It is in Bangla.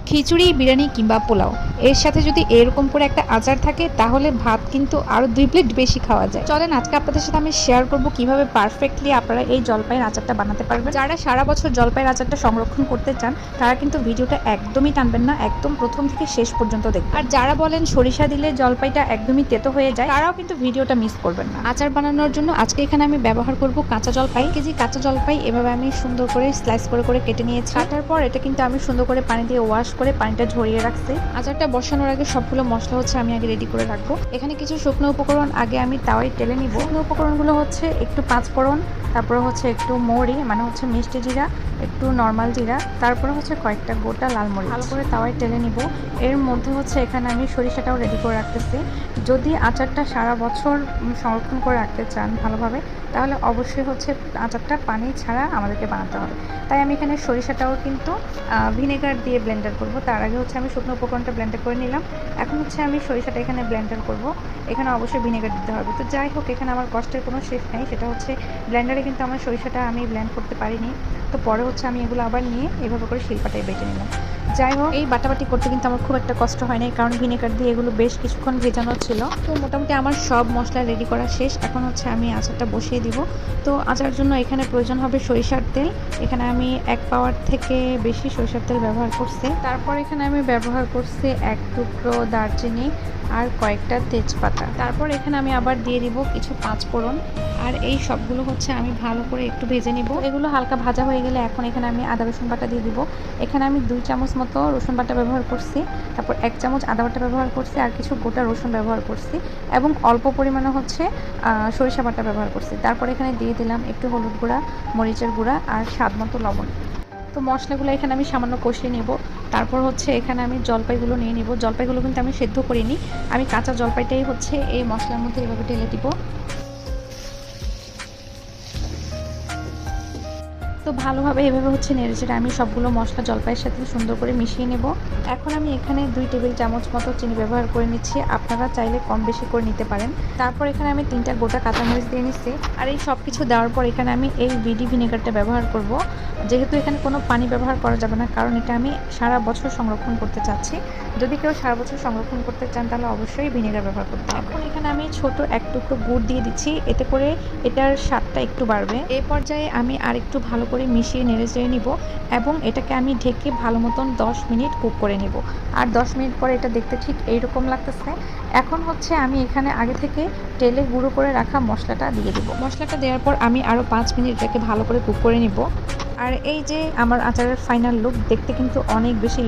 খিচুড়ি, বিরিয়ানি কিংবা পোলাও এর সাথে যদি এরকম করে একটা আচার থাকে তাহলে ভাত কিন্তু আরও 2 প্লেট বেশি খাওয়া যায়। চলেন আজকে আপনাদের সাথে আমি শেয়ার করব কিভাবে পারফেক্টলি আপনারা এই জলপাইয়ের আচারটা বানাতে পারবেন। যারা সারা বছর জলপাইয়ের আচারটা সংরক্ষণ করতে চান তারা কিন্তু ভিডিওটা একদমই টানবেন না, একদম প্রথম থেকে শেষ পর্যন্ত দেখবেন। আর যারা বলেন সরিষা দিলে জলপাইটা একদমই তেতো হয়ে যায় তারাও কিন্তু ভিডিওটা মিস করবেন না। আচার বানানোর জন্য আজকে এখানে আমি ব্যবহার করব কাঁচা জলপাই। কেজি কাঁচা জলপাই এভাবে আমি সুন্দর করে স্লাইস করে করে কেটে নিয়েছি। কাটার পর এটা কিন্তু আমি সুন্দর করে পানি দিয়ে ওয়াশ করে পানিটা ঝরিয়ে রাখছি। আচারটা বসানোর আগে সবগুলো মশলা হচ্ছে আমি আগে রেডি করে রাখবো। এখানে কিছু শুকনো উপকরণ আগে আমি তাওয়ায় টেলে নিব। শুকনো উপকরণগুলো হচ্ছে একটু পাঁচফোড়ন, তারপরে হচ্ছে একটু মৌরি মানে হচ্ছে মিষ্টি জিরা, একটু নর্মাল জিরা, তারপরে হচ্ছে কয়েকটা গোটা লাল মরিচ ভালো করে তাওয়ায় টেলে নিব। এর মধ্যে হচ্ছে এখানে আমি সরিষাটাও রেডি করে রাখতেছি। যদি আচারটা সারা বছর সংরক্ষণ করে রাখতে চান ভালোভাবে তাহলে অবশ্যই হচ্ছে আচারটা পানি ছাড়া আমাদেরকে বানাতে হবে। তাই আমি এখানে সরিষাটাও কিন্তু ভিনেগার দিয়ে ব্লেন্ডার করব। তার আগে হচ্ছে আমি শুকনো উপকরণটা ব্লেন্ডার করে নিলাম। এখন হচ্ছে আমি সরিষাটা এখানে ব্লেন্ডার করব। এখানে অবশ্যই ভিনেগার দিতে হবে। তো যাই হোক, এখানে আমার কষ্টের কোনো শেষ নেই। সেটা হচ্ছে ব্লেন্ডারে কিন্তু আমার সরিষাটা আমি ব্লেন্ড করতে পারিনি। তো পরে হচ্ছে আমি এগুলো আবার নিয়ে এভাবে করে শিলপাটায় বেটে নিলাম। যাই হোক, এই বাটাবাটি করতে কিন্তু আমার খুব একটা কষ্ট হয় না, কারণ ভিনেগার দিয়ে এগুলো বেশ কিছুক্ষণ ভেজানো ছিল। তো মোটামুটি আমার সব মশলা রেডি করা শেষ। এখন হচ্ছে আমি আচারটা বসিয়ে দিব। তো আচার জন্য এখানে প্রয়োজন হবে সরিষার তেল। এখানে আমি 1 পাওয়ার থেকে বেশি সরিষার তেল ব্যবহার করছি। তারপর এখানে আমি ব্যবহার করছি 1 টুকরো দারচিনি আর কয়েকটা তেজপাতা। তারপর এখানে আমি আবার দিয়ে দিব কিছু পাঁচফোড়ন। আর এই সবগুলো হচ্ছে আমি ভালো করে একটু ভেজে নিব। এগুলো হালকা ভাজা হয়ে গেলে এখন এখানে আমি আদা রসুন বাটা দিয়ে দিব। এখানে আমি 2 চামচ মতো রসুন বাটা ব্যবহার করছি, তারপর 1 চামচ আদা বাটা ব্যবহার করছি, আর কিছু গোটা রসুন ব্যবহার করছি এবং অল্প পরিমাণে হচ্ছে সরিষা বাটা ব্যবহার করছি। তারপর এখানে দিয়ে দিলাম একটু হলুদ গুঁড়া, মরিচের গুঁড়া আর স্বাদ মতো লবণ। তো মশলাগুলো এখানে আমি সামান্য কষিয়ে নেব। তারপর হচ্ছে এখানে আমি জলপাইগুলো নিয়ে নিব। জলপাইগুলো কিন্তু আমি সেদ্ধ করিনি, আমি কাঁচা জলপাইটাই হচ্ছে এই মশলার মধ্যে এভাবে ঢেলে দিব। তো ভালোভাবে এভাবে হচ্ছে নেড়েচেড়ে আমি সবগুলো মশলা জলপাইয়ের সাথে সুন্দর করে মিশিয়ে নেব। এখন আমি এখানে 2 টেবিল চামচ মতো চিনি ব্যবহার করে নিচ্ছি। আপনারা চাইলে কম বেশি করে নিতে পারেন। তারপর এখানে আমি 3টা গোটা কাঁচামরিচ দিয়ে নিচ্ছি। আর এই সব কিছু দেওয়ার পর এখানে আমি এই বিডি ভিনেগারটা ব্যবহার করব। যেহেতু এখানে কোনো পানি ব্যবহার করা যাবে না, কারণ এটা আমি সারা বছর সংরক্ষণ করতে চাচ্ছি। যদি কেউ সারা বছর সংরক্ষণ করতে চান তাহলে অবশ্যই ভিনেগার ব্যবহার করতে হবে। এখন এখানে আমি ছোট 1 টুকরো গুড় দিয়ে দিচ্ছি, এতে করে এটার স্বাদটা একটু বাড়বে। এই পর্যায়ে আমি আর একটু ভালো করে মিশিয়ে নেড়ে নিব এবং এটাকে আমি ঢেকে ভালো মতন 10 মিনিট কুক করে নিব। আর 10 মিনিট পরে এটা দেখতে ঠিক এইরকম লাগতেছে। এখন হচ্ছে আমি এখানে আগে থেকে তেলে গুঁড়ো করে রাখা মশলাটা দিয়ে দিব। মশলাটা দেওয়ার পর আমি আরও 5 মিনিট এটাকে ভালো করে কুক করে নিব। আর এই যে আমার আচারের ফাইনাল লুক, দেখতে কিন্তু অনেক বেশি